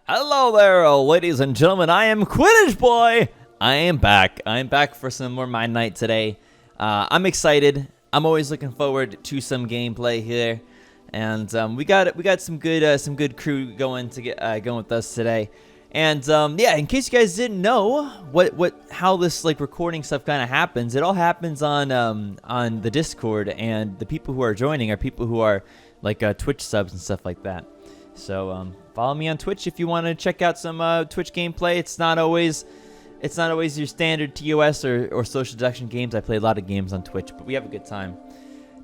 Hello there, ladies and gentlemen. I am Quidditch Boy. I am back. I'm back for some more Mindnight today. I'm excited. I'm always looking forward to some gameplay here, and we got some good crew going with us today. And yeah, in case you guys didn't know how this recording stuff kind of happens, it all happens on the Discord, and the people who are joining are people who are Twitch subs and stuff like that. So follow me on Twitch if you want to check out some Twitch gameplay. It's not always your standard TOS or social deduction games. I play a lot of games on Twitch, but we have a good time.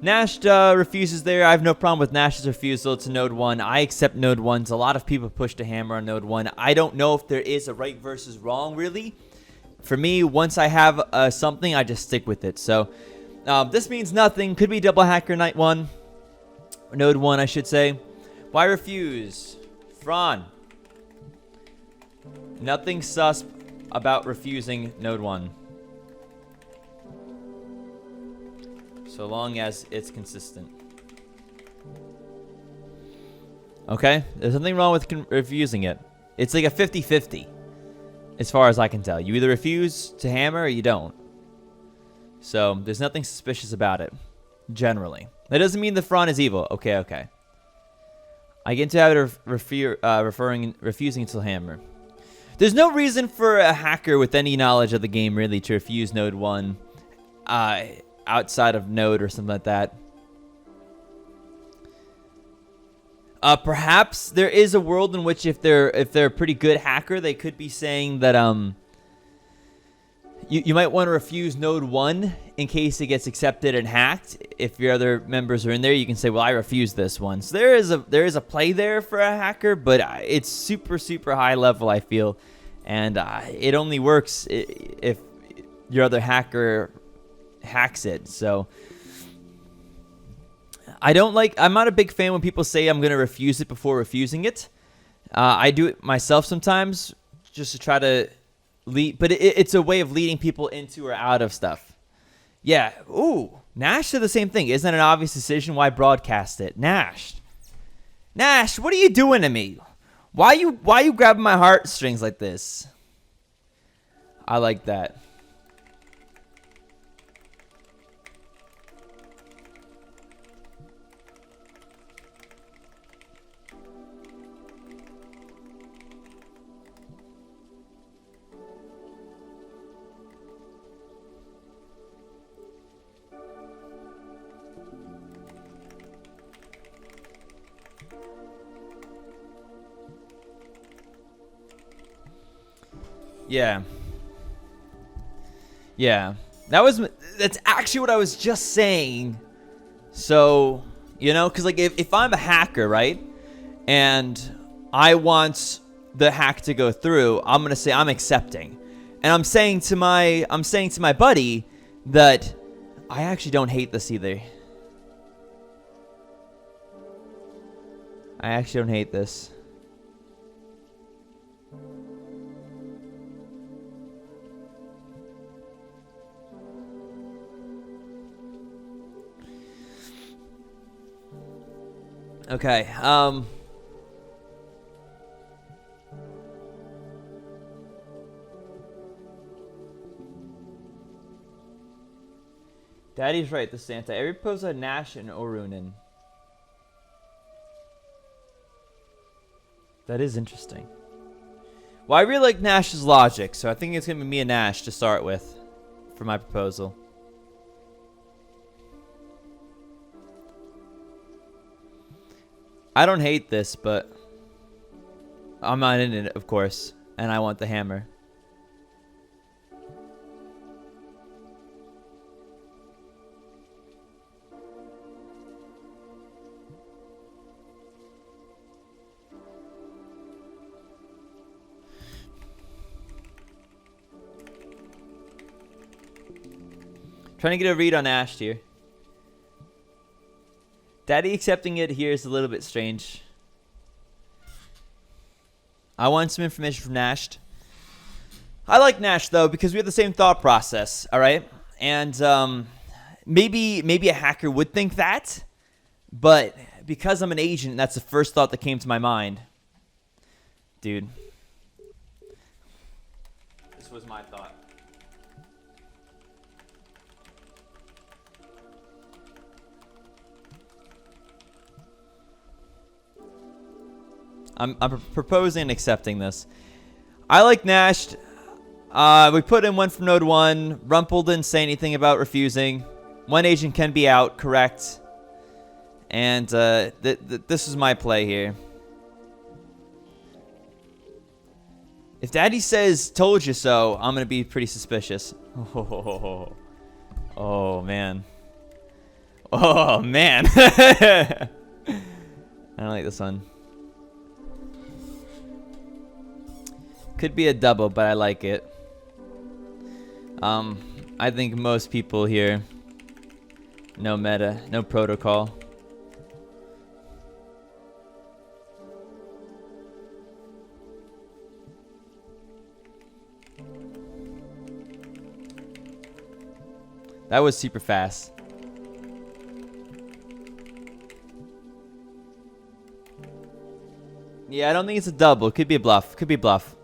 Nash refuses there. I have no problem with Nash's refusal to Node 1. I accept Node 1s. A lot of people push the hammer on Node 1. I don't know if there is a right versus wrong, really. For me, once I have something, I just stick with it. So this means nothing. Could be double hacker night 1. Or Node 1, I should say. Why refuse? Fran. Nothing sus about refusing Node 1. So long as it's consistent. Okay? There's nothing wrong with refusing it. It's like a 50-50. As far as I can tell. You either refuse to hammer or you don't. So there's nothing suspicious about it. Generally. That doesn't mean the Fran is evil. Okay. I get into the habit of refusing to hammer. There's no reason for a hacker with any knowledge of the game, really, to refuse Node 1 outside of Node or something like that. Perhaps there is a world in which if they're a pretty good hacker, they could be saying that you might want to refuse Node 1 in case it gets accepted and hacked. If your other members are in there, you can say, well, I refuse this one. So there is a play there for a hacker, but it's super, super high level, I feel. And it only works if your other hacker hacks it. So I'm not a big fan when people say I'm going to refuse it before refusing it. I do it myself sometimes just to try to lead, but it's a way of leading people into or out of stuff. Yeah. Ooh, Nash did the same thing. Isn't that an obvious decision? Why broadcast it? Nash, what are you doing to me? Why you grabbing my heartstrings like this? I like that. Yeah. That's actually what I was just saying. So, because if I'm a hacker, right, and I want the hack to go through, I'm gonna say I'm accepting, and I'm saying to my buddy that I actually don't hate this either. I actually don't hate this. Okay, Daddy's right, the Santa. Every pose had Nash and Orunin. That is interesting. Well, I really like Nash's logic, so I think it's going to be me and Nash to start with for my proposal. I don't hate this, but I'm not in it, of course, and I want the hammer. Trying to get a read on Ash here. Daddy accepting it here is a little bit strange. I want some information from Nash. I like Nash, though, because we have the same thought process, all right? And maybe a hacker would think that, but because I'm an agent, that's the first thought that came to my mind. Dude. This was my thought. I'm proposing and accepting this. I like Nash. We put in one from node 1. Rumple didn't say anything about refusing. One agent can be out, correct. And this is my play here. If Daddy says, told you so, I'm going to be pretty suspicious. Oh, man. Oh, man. I don't like this one. Could be a double, but I like it. I think most people here no meta, no protocol. That was super fast. Yeah, I don't think it's a double. Could be a bluff. Could be a bluff.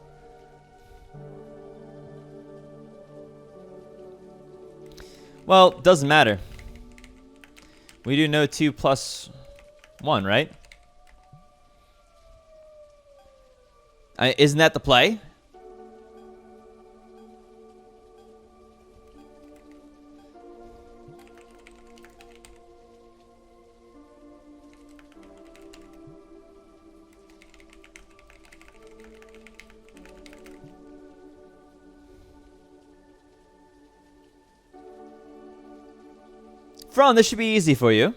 Well, doesn't matter. We do know 2 plus 1, right? Isn't that the play? Fron, this should be easy for you.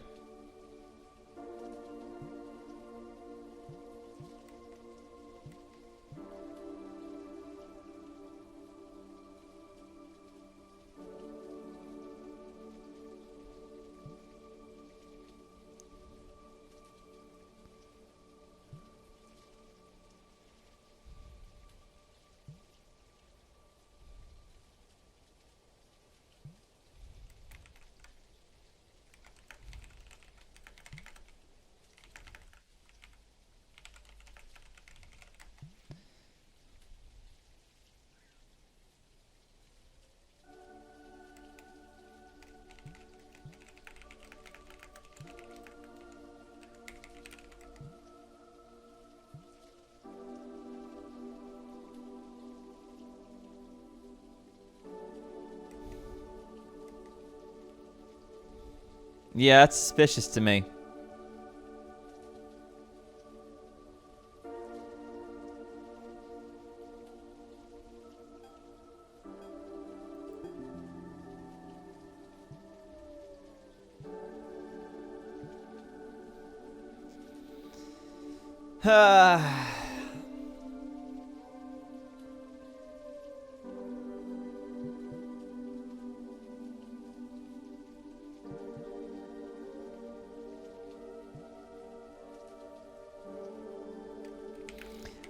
Yeah, that's suspicious to me.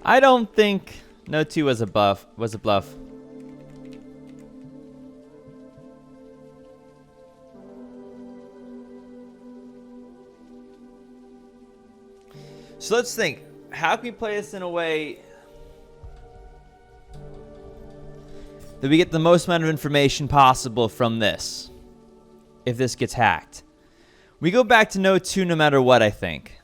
I don't think no 2 was a bluff. So let's think. How can we play this in a way that we get the most amount of information possible from this? If this gets hacked. We go back to no 2 no matter what, I think.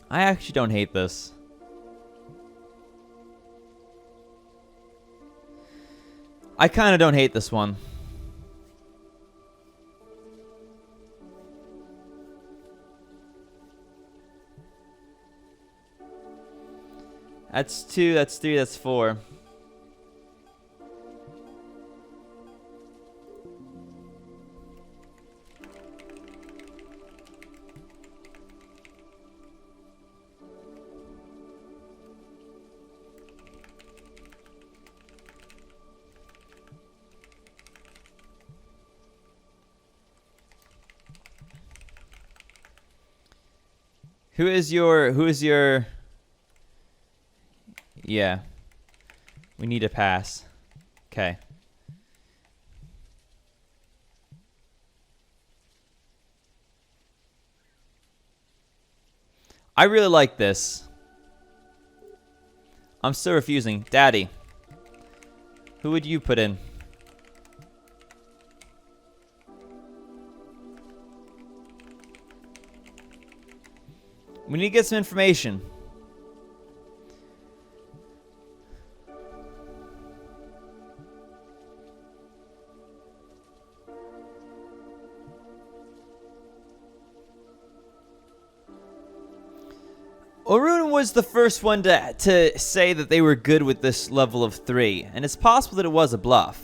I actually don't hate this. I kind of don't hate this one. That's 2, that's 3, that's 4. Who is your Yeah. We need a pass. Okay. I really like this. I'm still refusing. Daddy, who would you put in? We need to get some information. Orun was the first one to say that they were good with this level of 3, and it's possible that it was a bluff.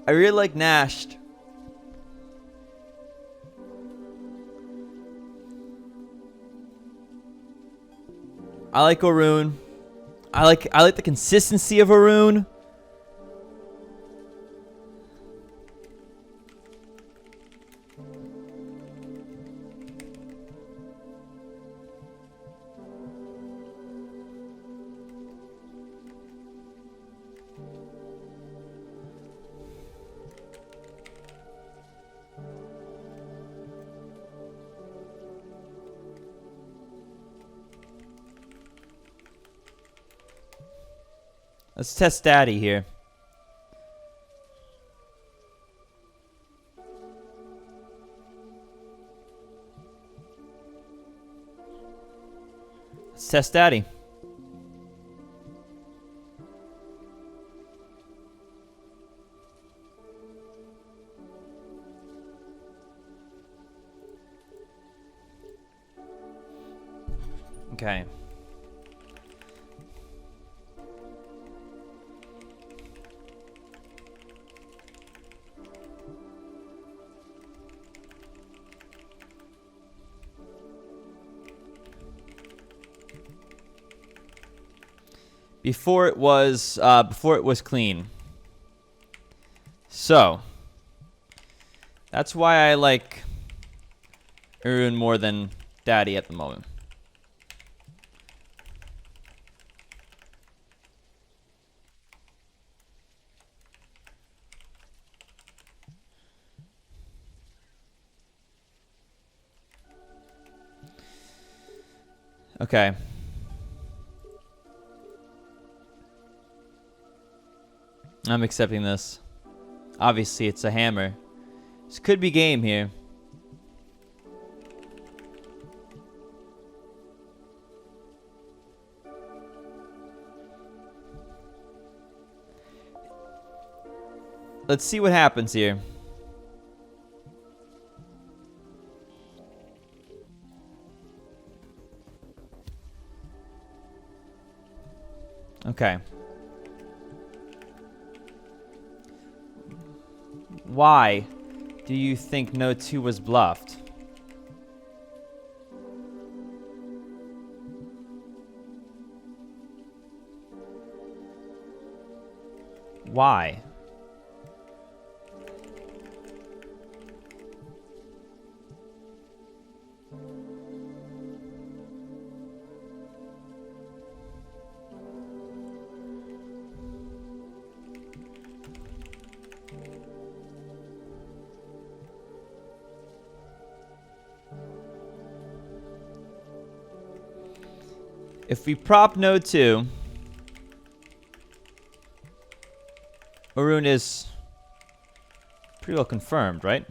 I really like Nash. I like Orun. I like the consistency of Orun. Let's test Daddy here. Let's test Daddy. Okay. Before it was clean. So that's why I like Orun more than Daddy at the moment. Okay. I'm accepting this. Obviously, it's a hammer. This could be game here. Let's see what happens here. Okay. Why do you think no 2 was bluffed? Why? If we prop no 2, Orun is pretty well confirmed, right?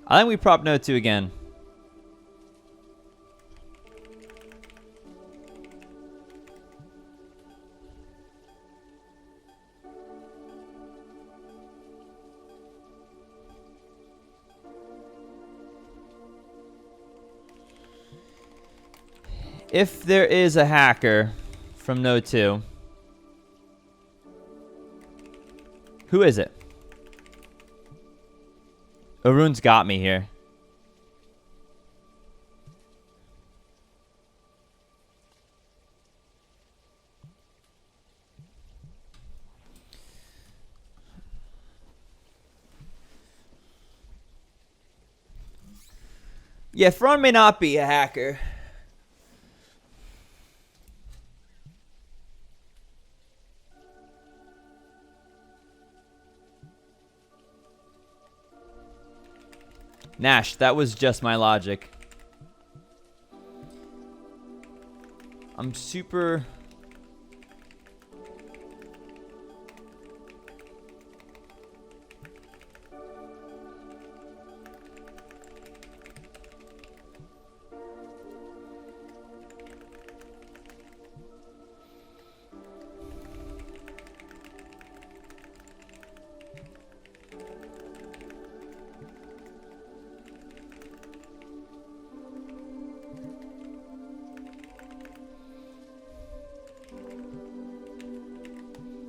I think we prop no 2 again. If there is a hacker from no 2, who is it? Orun's got me here. Yeah, Fron may not be a hacker. Nash, that was just my logic. I'm super...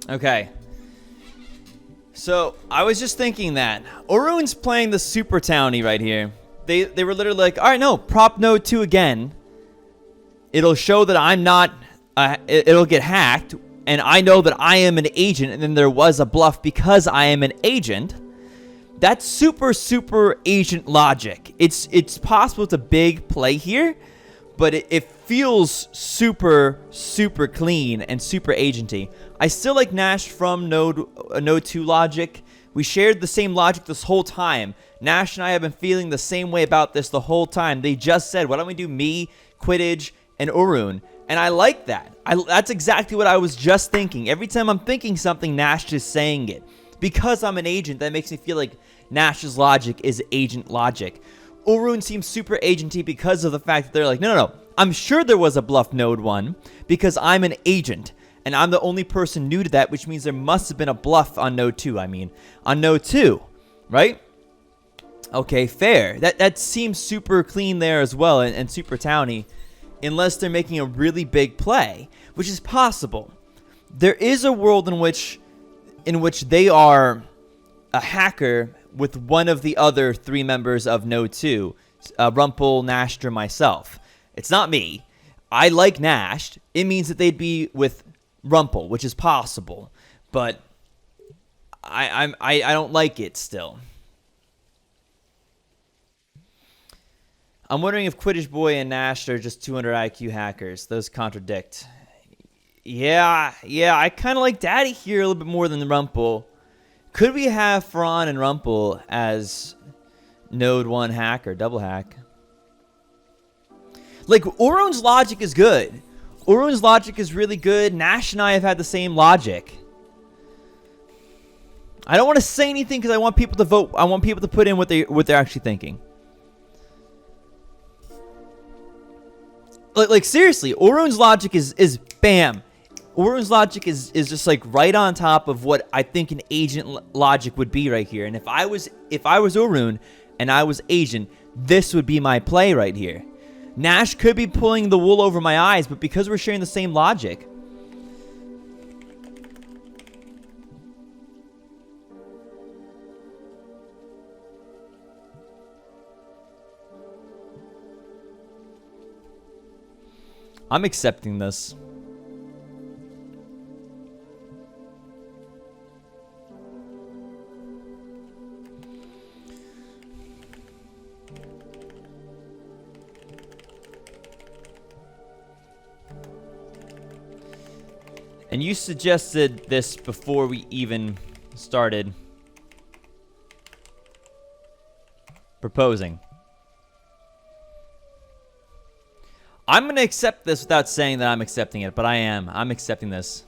Okay. So, I was just thinking that. Orun's playing the super townie right here. They were literally like, alright, no, prop node 2 again. It'll show that I'm not, it'll get hacked, and I know that I am an agent, and then there was a bluff because I am an agent. That's super, super agent logic. It's possible it's a big play here, but it feels super, super clean and super agenty. I still like Nash from node 2 logic. We shared the same logic this whole time. Nash and I have been feeling the same way about this the whole time. They just said, why don't we do me, Quidditch, and Orun? And I like that. That's exactly what I was just thinking. Every time I'm thinking something, Nash is saying it. Because I'm an agent, that makes me feel like Nash's logic is agent logic. Orun seems super agenty because of the fact that they're like, no. I'm sure there was a bluff node 1 because I'm an agent. And I'm the only person new to that, which means there must have been a bluff on node 2. On node 2, right? Okay, fair. That seems super clean there as well, and super towny, unless they're making a really big play, which is possible. There is a world in which they are a hacker with one of the other 3 members of node 2, Rumpel, Nash, or myself. It's not me. I like Nash. It means that they'd be with Rumpel, which is possible, but I don't like it still. I'm wondering if Quidditch Boy and Nash are just 200 IQ hackers. Those contradict. Yeah, I kind of like Daddy here a little bit more than the Rumpel. Could we have Faran and Rumpel as node 1 hacker, double hack? Like, Orun's logic is good. Orun's logic is really good. Nash and I have had the same logic. I don't want to say anything because I want people to vote. I want people to put in what they're actually thinking. Like seriously, Orun's logic is bam. Orun's logic is just like right on top of what I think an agent logic would be right here. And if I was Orun and I was agent, this would be my play right here. Nash could be pulling the wool over my eyes, but because we're sharing the same logic. I'm accepting this. And you suggested this before we even started proposing. I'm going to accept this without saying that I'm accepting it, but I am. I'm accepting this.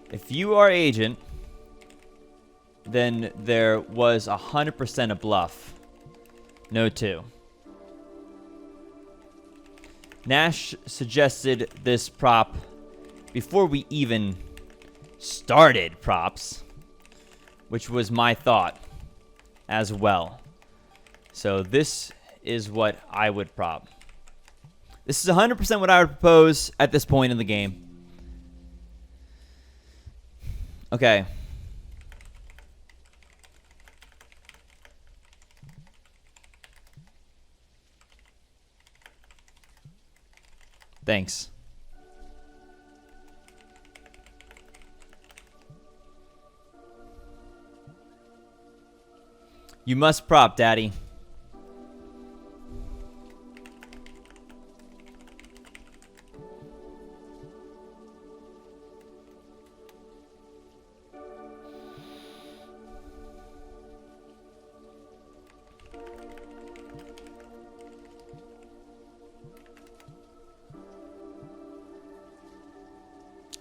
If you are agent, then there was 100% a bluff. No 2. Nash suggested this prop before we even started props, which was my thought as well. So this is what I would prop. This is 100% what I would propose at this point in the game. Okay. Thanks. You must prop, Daddy.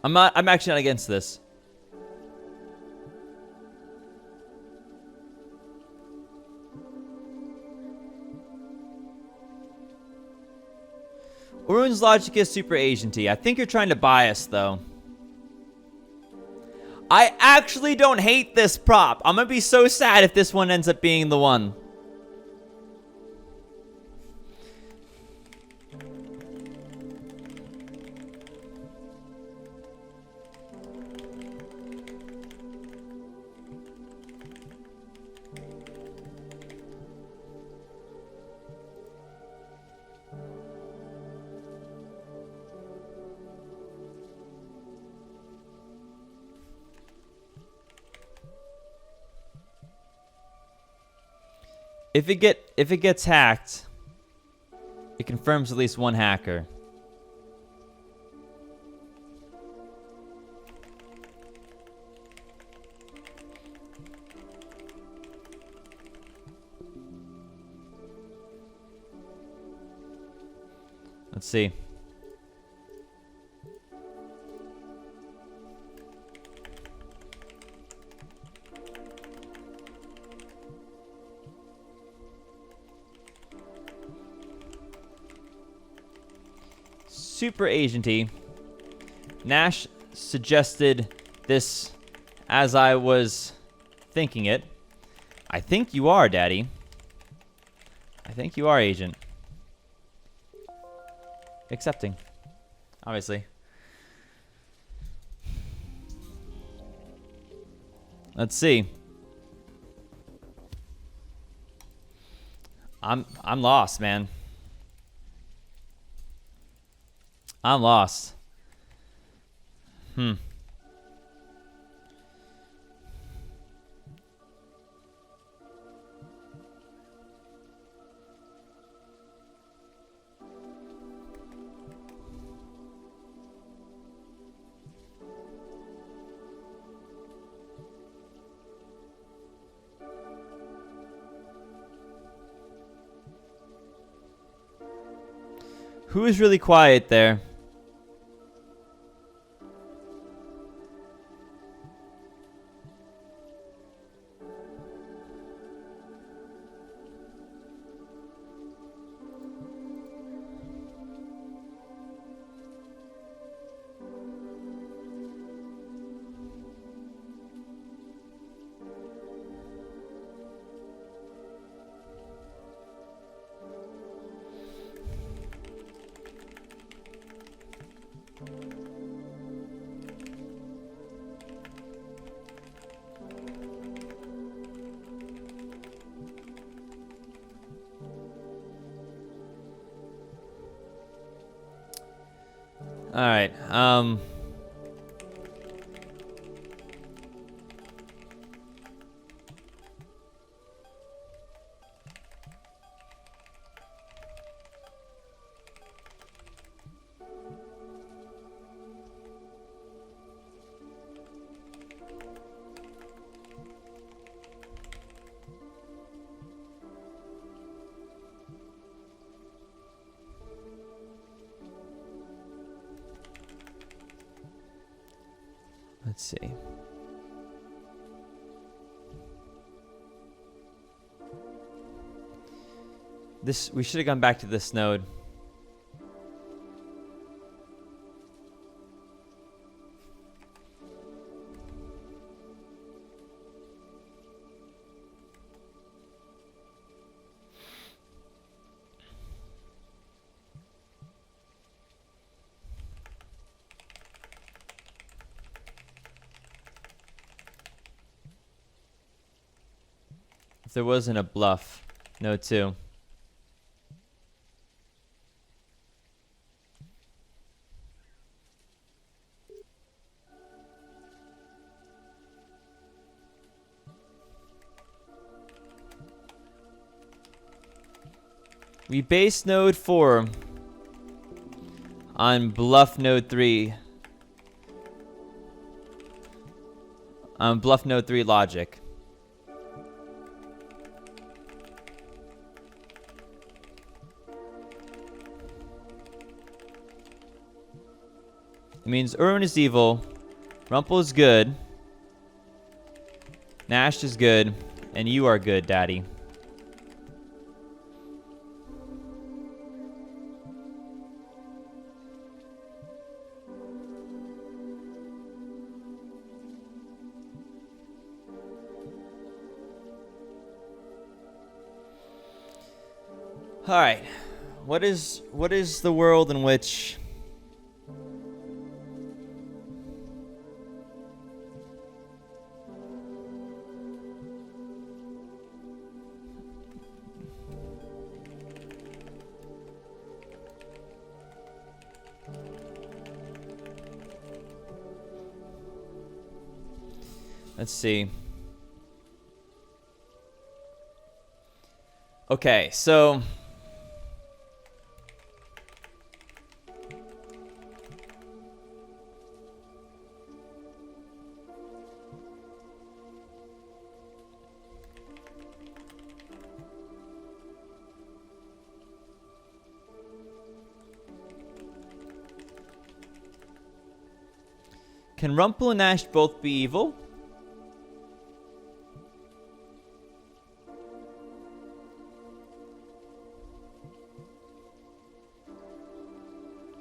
I'm actually not against this. Orun's logic is super agenty. I think you're trying to buy us, though. I actually don't hate this prop. I'm gonna be so sad if this one ends up being the one. If it gets hacked, it confirms at least one hacker. Let's see. Super agenty. Nash suggested this as I was thinking it. I think you are, Daddy. I think you are, Agent. Accepting. Obviously. Let's see. I'm lost, man. I'm lost. Who is really quiet there? All right. Let's see. We should have gone back to this node. If there wasn't a bluff, node 2. We base node 4 on bluff node 3. On bluff node 3 logic. It means Urn is evil, Rumple is good, Nash is good, and you are good, Daddy. All right, what is the world in which let's see. Okay, so can Rumple and Nash both be evil?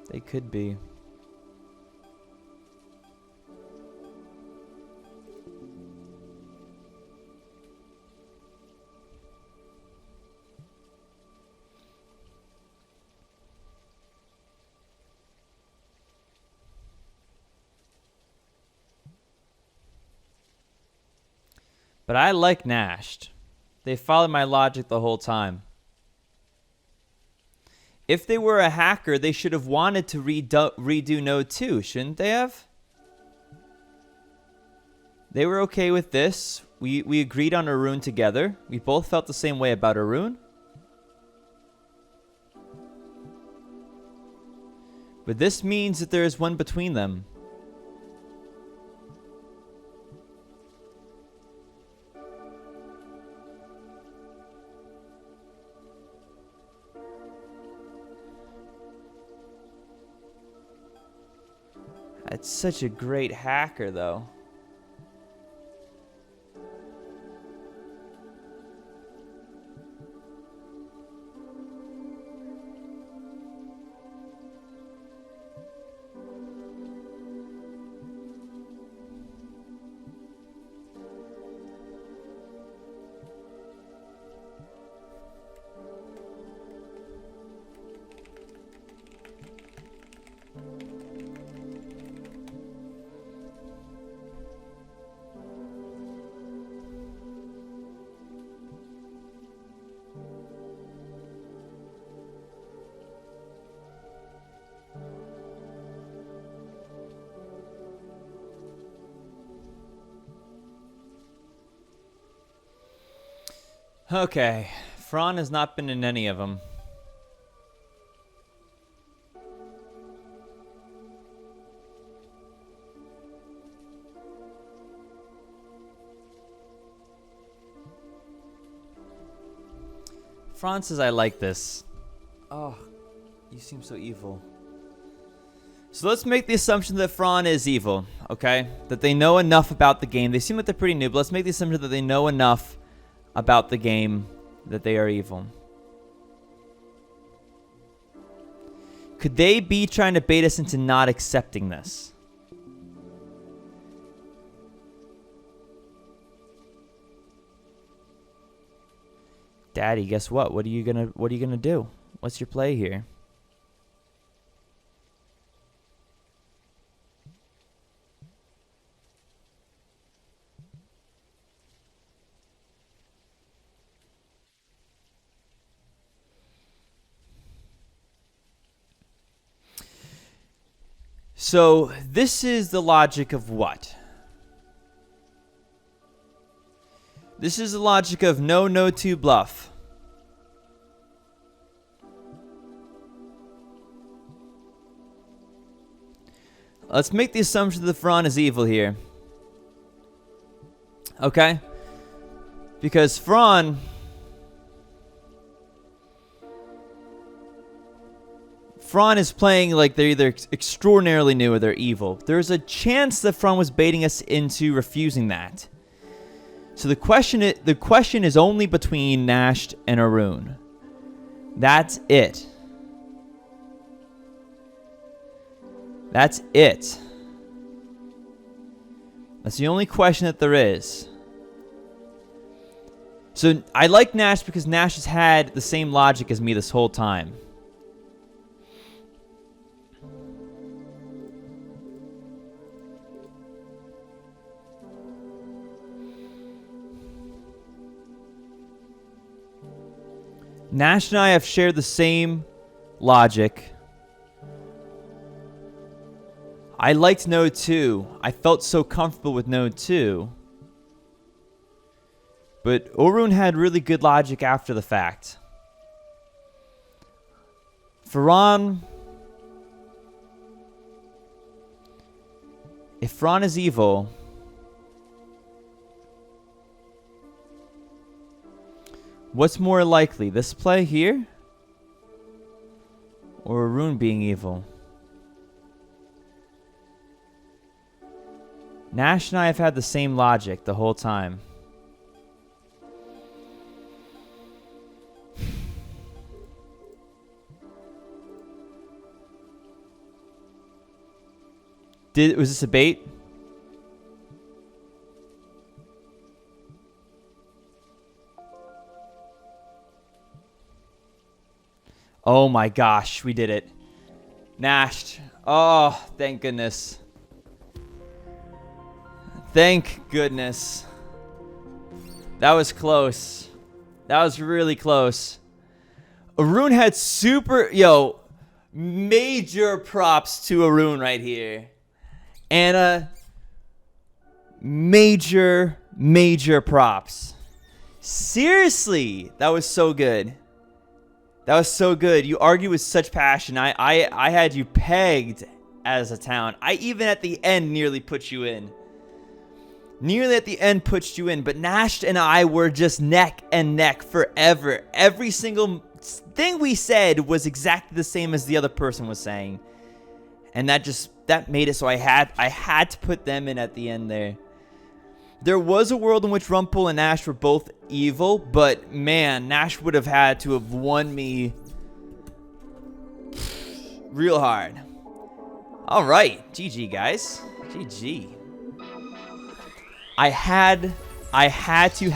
They could be. But I like Nash. They followed my logic the whole time. If they were a hacker, they should have wanted to redo Node 2, shouldn't they have? They were okay with this. We agreed on Arun together. We both felt the same way about Arun. But this means that there is one between them. It's such a great hacker, though. Okay, Fran has not been in any of them. Fran says, I like this. Oh, you seem so evil. So let's make the assumption that Fran is evil, okay? That they know enough about the game. They seem like they're pretty new, but let's make the assumption that they know enough about the game that they are evil. Could they be trying to bait us into not accepting this? Daddy, guess what? What are you gonna do? What's your play here? So this is the logic of what? This is the logic of no 2 bluff. Let's make the assumption that Fran is evil here. Okay? Because Fran is playing like they're either extraordinarily new or they're evil. There's a chance that Fran was baiting us into refusing that. So the question is only between Nash and Arun. That's it. That's it. That's the only question that there is. So I like Nash because Nash has had the same logic as me this whole time. Nash and I have shared the same logic. I liked Node 2. I felt so comfortable with Node 2. But Arun had really good logic after the fact. Fran, if Fran is evil, what's more likely, this play here or Arun being evil? Nash and I have had the same logic the whole time. Was this a bait? Oh my gosh, we did it. Nash. Oh, thank goodness. Thank goodness. That was close. That was really close. Arun had major props to Arun right here. Anna, major props. Seriously, that was so good. That was so good. You argue with such passion. I had you pegged as a town. I even at the end nearly put you in. But Nash and I were just neck and neck forever. Every single thing we said was exactly the same as the other person was saying. And that made it so I had to put them in at the end there. There was a world in which Rumpel and Nash were both evil, but man, Nash would have had to have won me real hard. All right, GG guys, GG. I had to.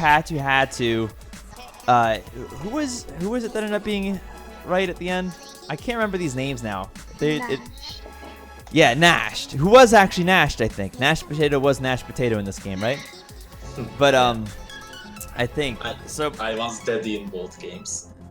Who was it that ended up being right at the end? I can't remember these names now. Yeah, Nash. Who was actually Nash, I think. Nash Potato was Nash Potato in this game, right? But I think I was dead in both games.